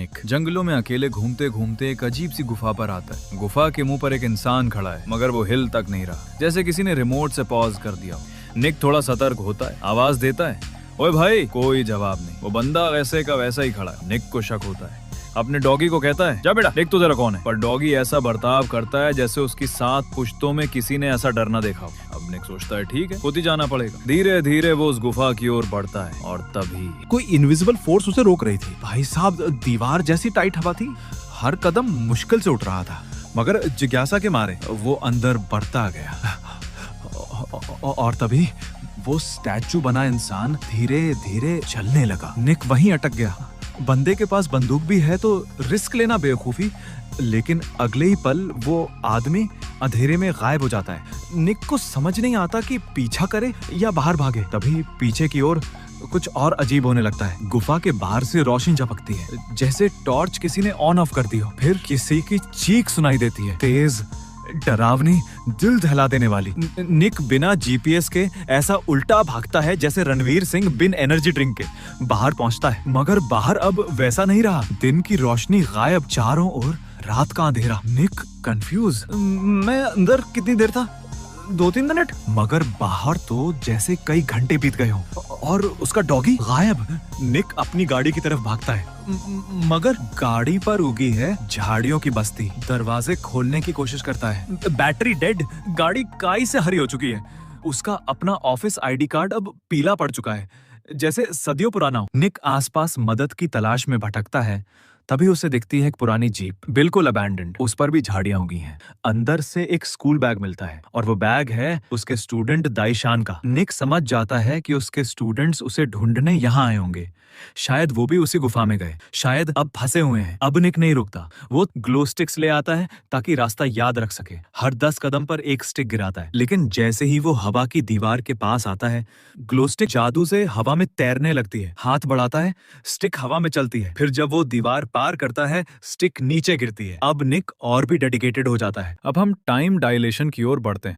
निक जंगलों में अकेले घूमते घूमते एक अजीब सी गुफा पर आता है। गुफा के मुंह पर एक इंसान खड़ा है, मगर वो हिल तक नहीं रहा, जैसे किसी ने रिमोट से पॉज कर दिया। निक थोड़ा सतर्क होता है, आवाज देता है, ओए भाई। कोई जवाब नहीं। वो बंदा वैसे का वैसा ही खड़ा है। निक को शक होता है, अपने डॉगी को कहता है, जा बेटा देख तो जरा कौन है। पर डॉगी ऐसा बर्ताव करता है जैसे उसकी 7 पुश्तों में किसी ने ऐसा डर न देखा हो। अब निक सोचता है, ठीक है, खुद ही जाना पड़ेगा। धीरे धीरे वो उस गुफा की ओर बढ़ता है और तभी कोई इनविजिबल फोर्स उसे रोक रही थी। भाई साहब, दीवार जैसी टाइट हवा थी, हर कदम मुश्किल से उठ रहा था, मगर जिज्ञासा के मारे वो अंदर बढ़ता गया। और तभी वो स्टैचू बना इंसान धीरे धीरे चलने लगा। निक वहीं अटक गया। बंदे के पास बंदूक भी है तो रिस्क लेना बेवकूफी, लेकिन अगले ही पल वो आदमी अंधेरे में गायब हो जाता है। निक को समझ नहीं आता कि पीछा करे या बाहर भागे। तभी पीछे की ओर कुछ और अजीब होने लगता है। गुफा के बाहर से रोशनी झपकती है, जैसे टॉर्च किसी ने ऑन ऑफ कर दी हो। फिर किसी की चीख सुनाई देती है, तेज, डरावनी, दिल दहला देने वाली। निक बिना जीपीएस के ऐसा उल्टा भागता है जैसे रणवीर सिंह बिन एनर्जी ड्रिंक के। बाहर पहुंचता है, मगर बाहर अब वैसा नहीं रहा। दिन की रोशनी गायब, चारों ओर रात का अंधेरा। निक कंफ्यूज, मैं अंदर कितनी देर था? 2-3 मिनट, मगर बाहर तो जैसे कई घंटे बीत गए हो। और उसका डॉगी गायब। निक अपनी गाड़ी की तरफ भागता है, मगर गाड़ी पर उगी है झाड़ियों की बस्ती। दरवाजे खोलने की कोशिश करता है, बैटरी डेड, गाड़ी काई से हरी हो चुकी है। उसका अपना ऑफिस आईडी कार्ड अब पीला पड़ चुका है, जैसे सदियों पुराना हो। निक आसपास मदद की तलाश में भटकता है, तभी उसे दिखती है एक पुरानी जीप, बिल्कुल अबैंडन्ड। उस पर भी झाड़ियां उगी हैं। अंदर से एक स्कूल बैग मिलता है, और वो बैग है उसके स्टूडेंट दाइशान का। निक समझ जाता है कि उसके स्टूडेंट्स उसे ढूंढने यहाँ आए होंगे। शायद वो भी उसी गुफा में गए, शायद अब फंसे हुए हैं। अब निक नहीं रुकता, वो ग्लो स्टिक्स ले आता है ताकि रास्ता याद रख सके। हर 10 कदम पर एक स्टिक गिराता है, लेकिन जैसे ही वो हवा की दीवार के पास आता है, ग्लो स्टिक जादू से हवा में तैरने लगती है। हाथ बढ़ाता है, स्टिक हवा में चलती है। फिर जब वो दीवार पार करता है, स्टिक नीचे गिरती है। अब निक और भी डेडिकेटेड हो जाता है। अब हम टाइम डायलेशन की ओर बढ़ते हैं।